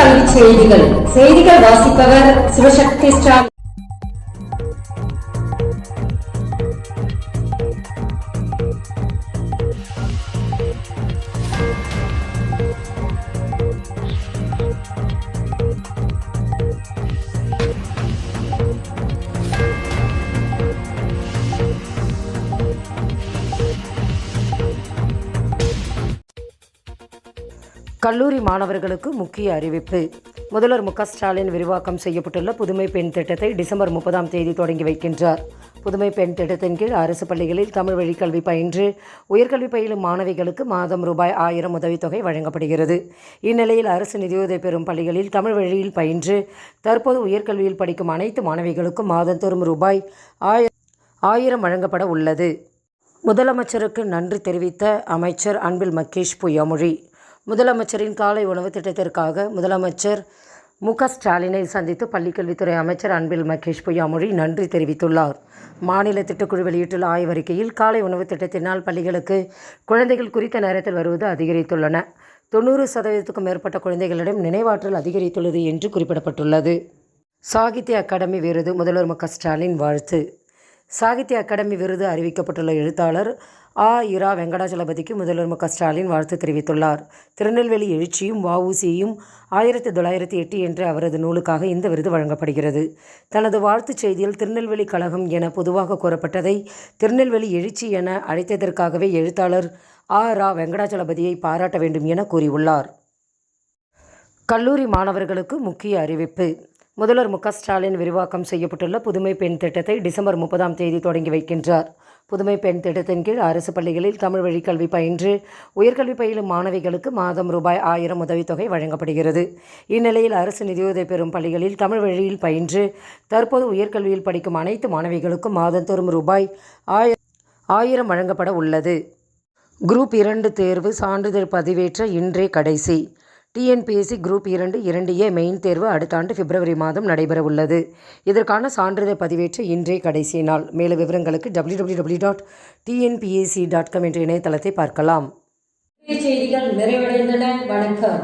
கல்வி செய்திகள் வாசிப்பவர் சிவசக்தி ஸ்டாலின். கல்லூரி மாணவர்களுக்கு முக்கிய அறிவிப்பு. முதல்வர் மு க ஸ்டாலின் விரிவாக்கம் செய்யப்பட்டுள்ள புதுமை பெண் திட்டத்தை டிசம்பர் 30 தொடங்கி வைக்கின்றார். புதுமை பெண் திட்டத்தின் கீழ் அரசு பள்ளிகளில் தமிழ் வழிக் கல்வி பயின்று உயர்கல்வி பயிலும் மாணவிகளுக்கு மாதம் ரூபாய் 1000 உதவித்தொகை வழங்கப்படுகிறது. இந்நிலையில் அரசு நிதியுதவி பெறும் பள்ளிகளில் தமிழ் வழியில் பயின்று தற்போது உயர்கல்வியில் படிக்கும் அனைத்து மாணவிகளுக்கும் மாதந்தோறும் ரூபாய் 1000 வழங்கப்பட உள்ளது. முதலமைச்சருக்கு நன்றி தெரிவித்த அமைச்சர் அன்பில் மகேஷ் பொய்யாமொழி. முதலமைச்சரின் காலை உணவு திட்டத்திற்காக முதலமைச்சர் மு க ஸ்டாலினை சந்தித்து பள்ளிக்கல்வித்துறை அமைச்சர் அன்பில் மகேஷ் பொய்யாமொழி நன்றி தெரிவித்துள்ளார். மாநில திட்டக்குழு வெளியிட்டுள்ள ஆய்வறிக்கையில் காலை உணவு திட்டத்தினால் பள்ளிகளுக்கு குழந்தைகள் குறித்த நேரத்தில் வருவது அதிகரித்துள்ளன. 90% மேற்பட்ட குழந்தைகளிடம் நினைவாற்றல் அதிகரித்துள்ளது என்று குறிப்பிடப்பட்டுள்ளது. சாகித்ய அகாடமி விருது முதல்வர் மு க ஸ்டாலின் வாழ்த்து. சாகித்ய அகாடமி விருது அறிவிக்கப்பட்டுள்ள எழுத்தாளர் இரா வெங்கடாச்சலபதிக்கு முதல்வர் மு க ஸ்டாலின் வாழ்த்து தெரிவித்துள்ளார். திருநெல்வேலி எழுச்சியும் வ.உ.சி.யும் 1908 என்ற அவரது நூலுக்காக இந்த விருது வழங்கப்படுகிறது. தனது வாழ்த்துச் செய்தியில் திருநெல்வேலி கழகம் என பொதுவாக கூறப்பட்டதை திருநெல்வேலி எழுச்சி என அழைத்ததற்காகவே எழுத்தாளர் இரா வெங்கடாச்சலபதியை பாராட்ட வேண்டும் என கூறியுள்ளார். கல்லூரி மாணவர்களுக்கு முக்கிய அறிவிப்பு. முதல்வர் மு க ஸ்டாலின் விரிவாக்கம் செய்யப்பட்டுள்ள புதுமை பெண் திட்டத்தை டிசம்பர் 30 தொடங்கி வைக்கின்றார். புதுமை பெண் திட்டத்தின் கீழ் அரசு பள்ளிகளில் தமிழ் வழிக் கல்வி பயின்று உயர்கல்வி பயிலும் மாணவிகளுக்கு மாதம் ரூபாய் 1000 உதவித்தொகை வழங்கப்படுகிறது. இந்நிலையில் அரசு நிதியுதவி பெறும் பள்ளிகளில் தமிழ் வழியில் பயின்று தற்போது உயர்கல்வியில் படிக்கும் அனைத்து மாணவிகளுக்கும் மாதந்தோறும் ரூபாய் 1000 வழங்கப்பட உள்ளது. குரூப் 2 தேர்வு சான்றிதழ் பதிவேற்ற இன்றே கடைசி. TNPSC குரூப் 2A மெயின் தேர்வு அடுத்த ஆண்டு பிப்ரவரி மாதம் நடைபெற உள்ளது. இதற்கான சான்றிதழ் பதிவேற்ற இன்றே கடைசி நாள். மேலும் விவரங்களுக்கு www.tnpsc.com என்ற இணையதளத்தை பார்க்கலாம். செய்திகள் நிறைவடைந்தன. வணக்கம்.